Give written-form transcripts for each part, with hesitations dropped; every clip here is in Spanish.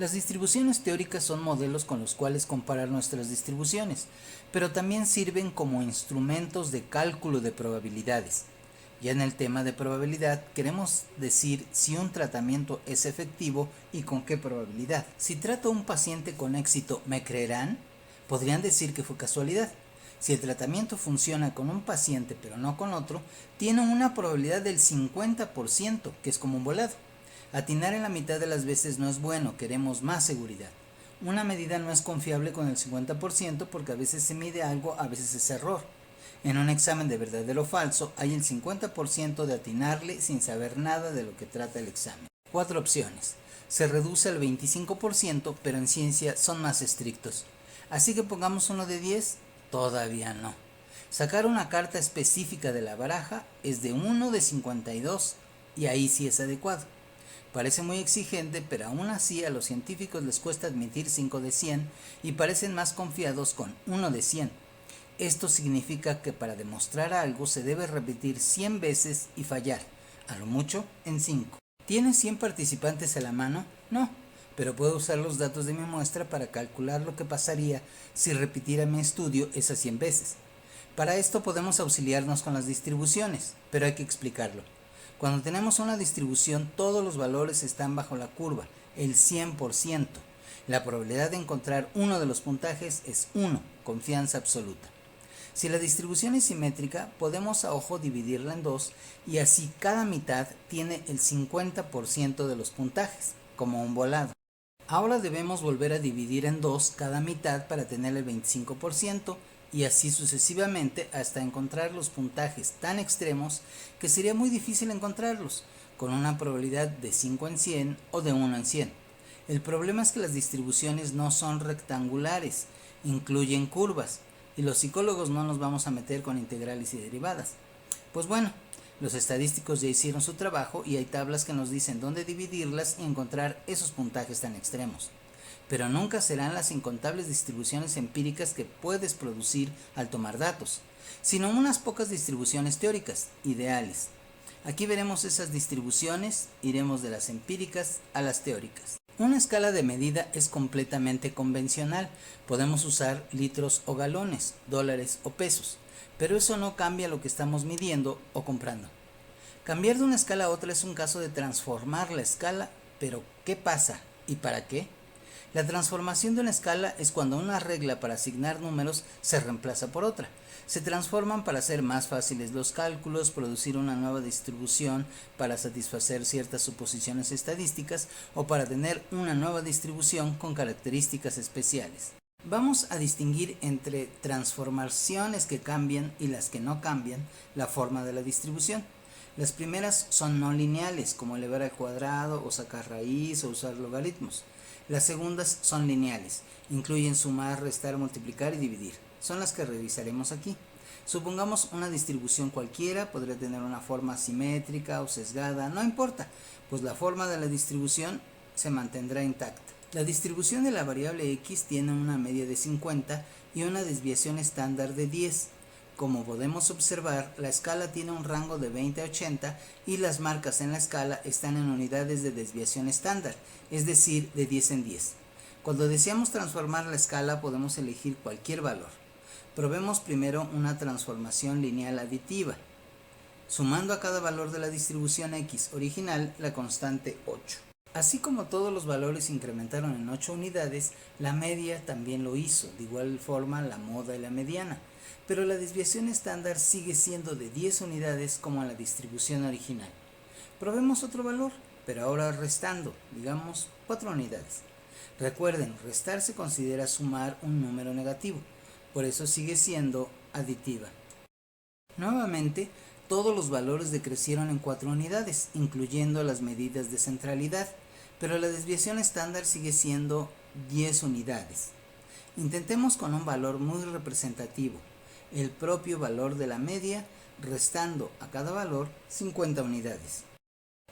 Las distribuciones teóricas son modelos con los cuales comparar nuestras distribuciones, pero también sirven como instrumentos de cálculo de probabilidades. Ya en el tema de probabilidad queremos decir si un tratamiento es efectivo y con qué probabilidad. Si trato a un paciente con éxito, ¿me creerán? Podrían decir que fue casualidad. Si el tratamiento funciona con un paciente pero no con otro, tiene una probabilidad del 50%, que es como un volado. Atinar en la mitad de las veces no es bueno, queremos más seguridad. Una medida no es confiable con el 50% porque a veces se mide algo, a veces es error. En un examen de verdadero o falso hay el 50% de atinarle sin saber nada de lo que trata el examen. 4 opciones. Se reduce al 25%, pero en ciencia son más estrictos. Así que pongamos uno de 10, todavía no. Sacar una carta específica de la baraja es de 1 de 52 y ahí sí es adecuado. Parece muy exigente, pero aún así a los científicos les cuesta admitir 5 de 100 y parecen más confiados con 1 de 100. Esto significa que para demostrar algo se debe repetir 100 veces y fallar, a lo mucho en 5. ¿Tienes 100 participantes a la mano? No, pero puedo usar los datos de mi muestra para calcular lo que pasaría si repitiera mi estudio esas 100 veces. Para esto podemos auxiliarnos con las distribuciones, pero hay que explicarlo. Cuando tenemos una distribución, todos los valores están bajo la curva, el 100%. La probabilidad de encontrar uno de los puntajes es 1, confianza absoluta. Si la distribución es simétrica, podemos a ojo dividirla en dos y así cada mitad tiene el 50% de los puntajes, como un volado. Ahora debemos volver a dividir en dos cada mitad para tener el 25% y así sucesivamente hasta encontrar los puntajes tan extremos que sería muy difícil encontrarlos, con una probabilidad de 5 en 100 o de 1 en 100. El problema es que las distribuciones no son rectangulares, incluyen curvas, y los psicólogos no nos vamos a meter con integrales y derivadas. Pues bueno, los estadísticos ya hicieron su trabajo y hay tablas que nos dicen dónde dividirlas y encontrar esos puntajes tan extremos. Pero nunca serán las incontables distribuciones empíricas que puedes producir al tomar datos, sino unas pocas distribuciones teóricas, ideales. Aquí veremos esas distribuciones, iremos de las empíricas a las teóricas. Una escala de medida es completamente convencional. Podemos usar litros o galones, dólares o pesos, pero eso no cambia lo que estamos midiendo o comprando. Cambiar de una escala a otra es un caso de transformar la escala, pero ¿qué pasa y para qué? La transformación de una escala es cuando una regla para asignar números se reemplaza por otra. Se transforman para hacer más fáciles los cálculos, producir una nueva distribución para satisfacer ciertas suposiciones estadísticas o para tener una nueva distribución con características especiales. Vamos a distinguir entre transformaciones que cambian y las que no cambian la forma de la distribución. Las primeras son no lineales, como elevar al cuadrado o sacar raíz o usar logaritmos. Las segundas son lineales, incluyen sumar, restar, multiplicar y dividir. Son las que revisaremos aquí. Supongamos una distribución cualquiera, podría tener una forma simétrica o sesgada, no importa, pues la forma de la distribución se mantendrá intacta. La distribución de la variable x tiene una media de 50 y una desviación estándar de 10. Como podemos observar, la escala tiene un rango de 20 a 80 y las marcas en la escala están en unidades de desviación estándar, es decir, de 10 en 10. Cuando deseamos transformar la escala podemos elegir cualquier valor. Probemos primero una transformación lineal aditiva, sumando a cada valor de la distribución x original la constante 8. Así como todos los valores incrementaron en 8 unidades, la media también lo hizo, de igual forma la moda y la mediana, pero la desviación estándar sigue siendo de 10 unidades como en la distribución original. Probemos otro valor, pero ahora restando, digamos 4 unidades. Recuerden, restar se considera sumar un número negativo, por eso sigue siendo aditiva. Nuevamente, todos los valores decrecieron en 4 unidades, incluyendo las medidas de centralidad, pero la desviación estándar sigue siendo 10 unidades. Intentemos con un valor muy representativo, el propio valor de la media, restando a cada valor 50 unidades.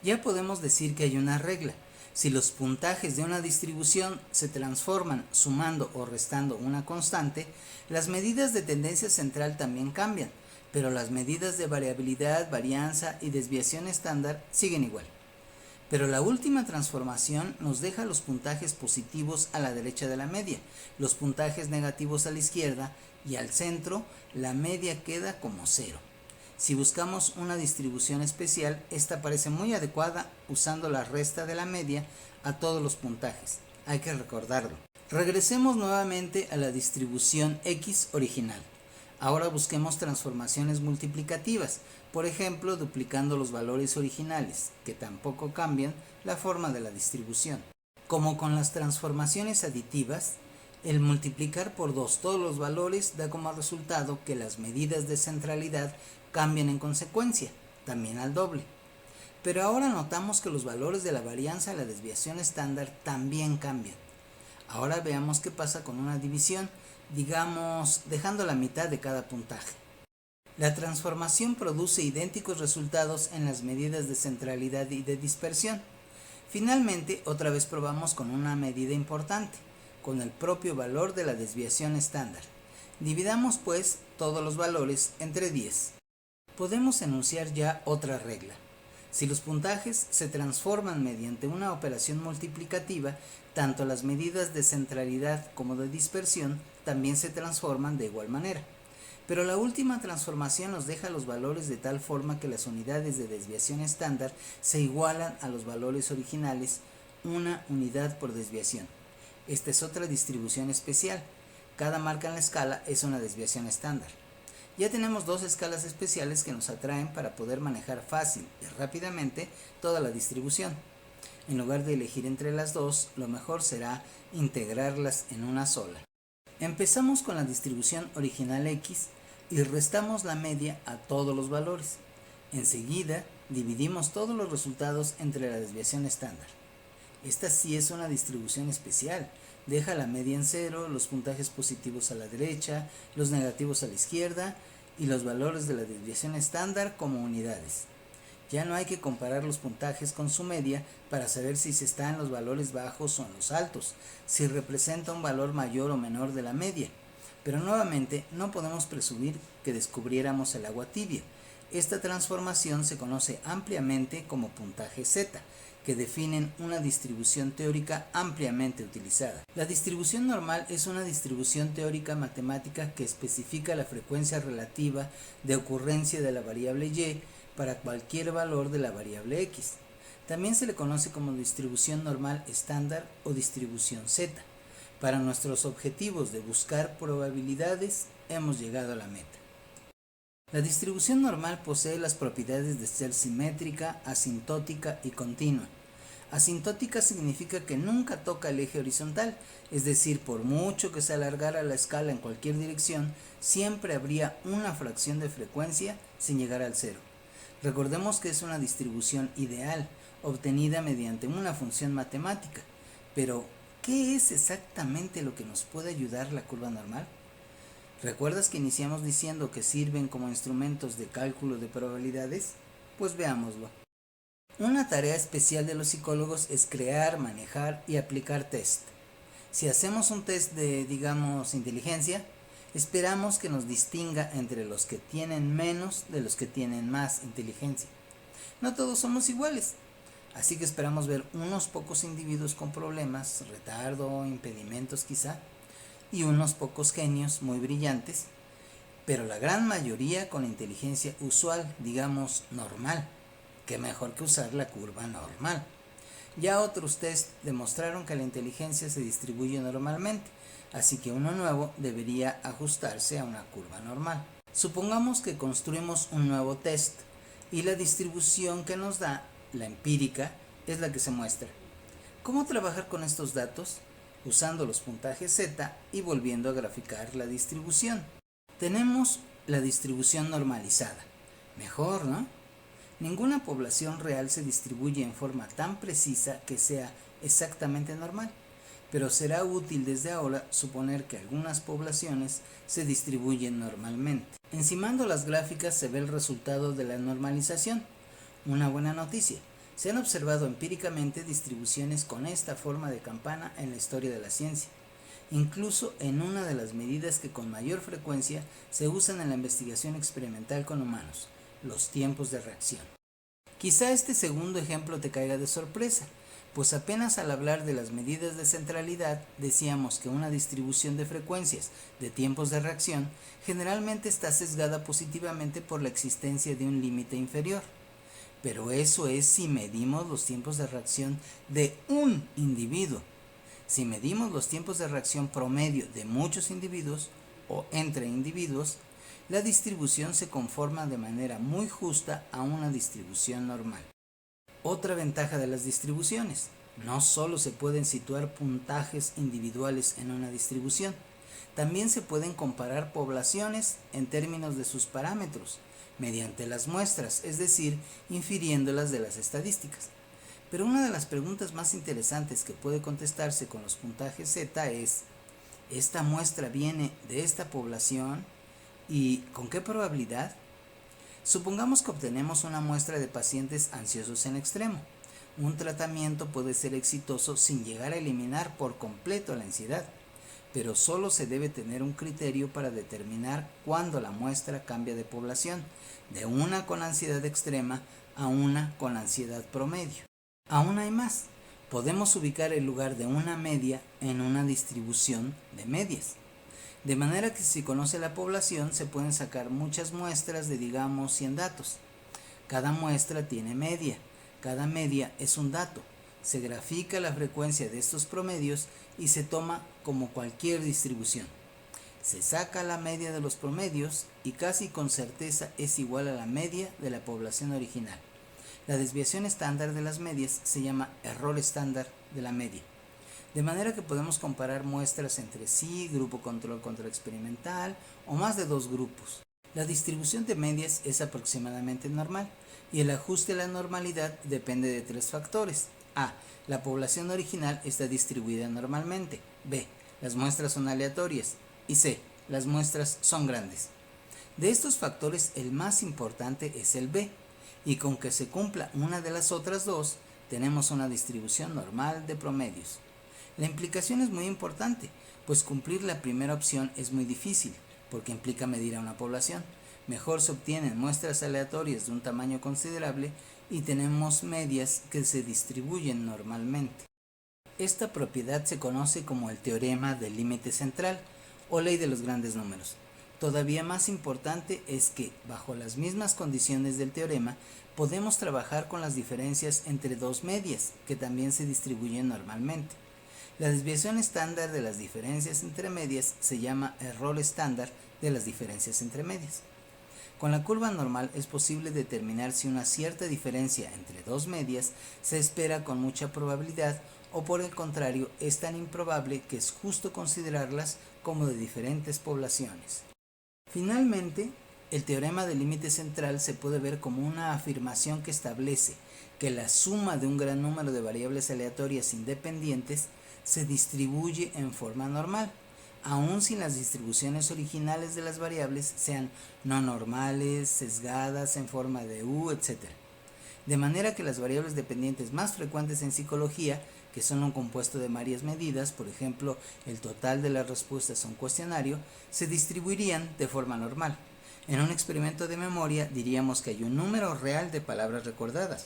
Ya podemos decir que hay una regla. Si los puntajes de una distribución se transforman sumando o restando una constante, las medidas de tendencia central también cambian, pero las medidas de variabilidad, varianza y desviación estándar siguen igual. Pero la última transformación nos deja los puntajes positivos a la derecha de la media, los puntajes negativos a la izquierda y al centro la media queda como 0. Si buscamos una distribución especial, esta parece muy adecuada usando la resta de la media a todos los puntajes. Hay que recordarlo. Regresemos nuevamente a la distribución X original. Ahora busquemos transformaciones multiplicativas, por ejemplo, duplicando los valores originales, que tampoco cambian la forma de la distribución. Como con las transformaciones aditivas, el multiplicar por 2 todos los valores da como resultado que las medidas de centralidad cambian en consecuencia, también al doble. Pero ahora notamos que los valores de la varianza y la desviación estándar también cambian. Ahora veamos qué pasa con una división, digamos, dejando la mitad de cada puntaje. La transformación produce idénticos resultados en las medidas de centralidad y de dispersión. Finalmente, otra vez probamos con una medida importante, con el propio valor de la desviación estándar. Dividamos pues todos los valores entre 10. Podemos enunciar ya otra regla. Si los puntajes se transforman mediante una operación multiplicativa, tanto las medidas de centralidad como de dispersión también se transforman de igual manera. Pero la última transformación nos deja los valores de tal forma que las unidades de desviación estándar se igualan a los valores originales, una unidad por desviación. Esta es otra distribución especial. Cada marca en la escala es una desviación estándar. Ya tenemos 2 escalas especiales que nos atraen para poder manejar fácil y rápidamente toda la distribución. En lugar de elegir entre las dos, lo mejor será integrarlas en una sola. Empezamos con la distribución original X y restamos la media a todos los valores. Enseguida, dividimos todos los resultados entre la desviación estándar. Esta sí es una distribución especial. Deja la media en 0, los puntajes positivos a la derecha, los negativos a la izquierda y los valores de la desviación estándar como unidades. Ya no hay que comparar los puntajes con su media para saber si se está en los valores bajos o en los altos, si representa un valor mayor o menor de la media. Pero nuevamente no podemos presumir que descubriéramos el agua tibia. Esta transformación se conoce ampliamente como puntaje Z, que definen una distribución teórica ampliamente utilizada. La distribución normal es una distribución teórica matemática que especifica la frecuencia relativa de ocurrencia de la variable y para cualquier valor de la variable x. También se le conoce como distribución normal estándar o distribución Z. Para nuestros objetivos de buscar probabilidades, hemos llegado a la meta. La distribución normal posee las propiedades de ser simétrica, asintótica y continua. Asintótica significa que nunca toca el eje horizontal, es decir, por mucho que se alargara la escala en cualquier dirección, siempre habría una fracción de frecuencia sin llegar al cero. Recordemos que es una distribución ideal, obtenida mediante una función matemática. Pero, ¿qué es exactamente lo que nos puede ayudar la curva normal? ¿Recuerdas que iniciamos diciendo que sirven como instrumentos de cálculo de probabilidades? Pues veámoslo. Una tarea especial de los psicólogos es crear, manejar y aplicar test. Si hacemos un test de, digamos, inteligencia, esperamos que nos distinga entre los que tienen menos de los que tienen más inteligencia. No todos somos iguales, así que esperamos ver unos pocos individuos con problemas, retardo, impedimentos quizá, y unos pocos genios muy brillantes, pero la gran mayoría con inteligencia usual, digamos normal. Qué mejor que usar la curva normal. Ya otros test demostraron que la inteligencia se distribuye normalmente, así que uno nuevo debería ajustarse a una curva normal. Supongamos que construimos un nuevo test y la distribución que nos da, la empírica, es la que se muestra. ¿Cómo trabajar con estos datos? Usando los puntajes Z y volviendo a graficar la distribución. Tenemos la distribución normalizada. Mejor, ¿no? Ninguna población real se distribuye en forma tan precisa que sea exactamente normal, pero será útil desde ahora suponer que algunas poblaciones se distribuyen normalmente. Encimando las gráficas se ve el resultado de la normalización. Una buena noticia. Se han observado empíricamente distribuciones con esta forma de campana en la historia de la ciencia, incluso en una de las medidas que con mayor frecuencia se usan en la investigación experimental con humanos, los tiempos de reacción. Quizá este segundo ejemplo te caiga de sorpresa, pues apenas al hablar de las medidas de centralidad decíamos que una distribución de frecuencias de tiempos de reacción generalmente está sesgada positivamente por la existencia de un límite inferior. Pero eso es si medimos los tiempos de reacción de un individuo. Si medimos los tiempos de reacción promedio de muchos individuos o entre individuos, la distribución se conforma de manera muy justa a una distribución normal. Otra ventaja de las distribuciones: no solo se pueden situar puntajes individuales en una distribución, también se pueden comparar poblaciones en términos de sus parámetros, mediante las muestras, es decir, infiriéndolas de las estadísticas. Pero una de las preguntas más interesantes que puede contestarse con los puntajes Z es: ¿esta muestra viene de esta población? ¿Y con qué probabilidad? Supongamos que obtenemos una muestra de pacientes ansiosos en extremo. Un tratamiento puede ser exitoso sin llegar a eliminar por completo la ansiedad, pero solo se debe tener un criterio para determinar cuándo la muestra cambia de población, de una con ansiedad extrema a una con ansiedad promedio. Aún hay más: podemos ubicar el lugar de una media en una distribución de medias. De manera que si conoce la población se pueden sacar muchas muestras de, digamos, 100 datos. Cada muestra tiene media, cada media es un dato. Se grafica la frecuencia de estos promedios y se toma como cualquier distribución. Se saca la media de los promedios y casi con certeza es igual a la media de la población original. La desviación estándar de las medias se llama error estándar de la media. De manera que podemos comparar muestras entre sí, grupo control contra experimental o más de dos grupos. La distribución de medias es aproximadamente normal y el ajuste a la normalidad depende de tres factores. A. La población original está distribuida normalmente. B. Las muestras son aleatorias. Y C. Las muestras son grandes. De estos factores el más importante es el B, y con que se cumpla una de las otras dos, tenemos una distribución normal de promedios. La implicación es muy importante, pues cumplir la primera opción es muy difícil, porque implica medir a una población. Mejor se obtienen muestras aleatorias de un tamaño considerable y tenemos medias que se distribuyen normalmente. Esta propiedad se conoce como el teorema del límite central o ley de los grandes números. Todavía más importante es que, bajo las mismas condiciones del teorema, podemos trabajar con las diferencias entre dos medias, que también se distribuyen normalmente. La desviación estándar de las diferencias entre medias se llama error estándar de las diferencias entre medias. Con la curva normal es posible determinar si una cierta diferencia entre dos medias se espera con mucha probabilidad o por el contrario es tan improbable que es justo considerarlas como de diferentes poblaciones. Finalmente, el teorema del límite central se puede ver como una afirmación que establece que la suma de un gran número de variables aleatorias independientes se distribuye en forma normal, aun si las distribuciones originales de las variables sean no normales, sesgadas en forma de U, etc. De manera que las variables dependientes más frecuentes en psicología, que son un compuesto de varias medidas, por ejemplo, el total de las respuestas a un cuestionario, se distribuirían de forma normal. En un experimento de memoria diríamos que hay un número real de palabras recordadas,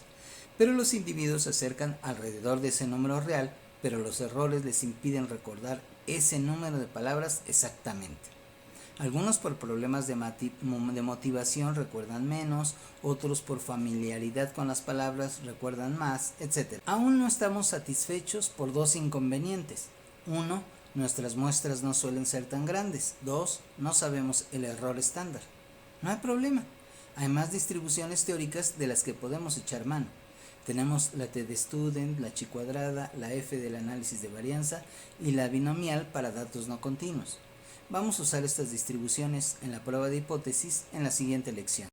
pero los individuos se acercan alrededor de ese número real, pero los errores les impiden recordar ese número de palabras exactamente. Algunos por problemas de motivación recuerdan menos, otros por familiaridad con las palabras recuerdan más, etc. Aún no estamos satisfechos por dos inconvenientes. 1. Nuestras muestras no suelen ser tan grandes. 2. No sabemos el error estándar. No hay problema. Hay más distribuciones teóricas de las que podemos echar mano. Tenemos la T de Student, la chi cuadrada, la F del análisis de varianza y la binomial para datos no continuos. Vamos a usar estas distribuciones en la prueba de hipótesis en la siguiente lección.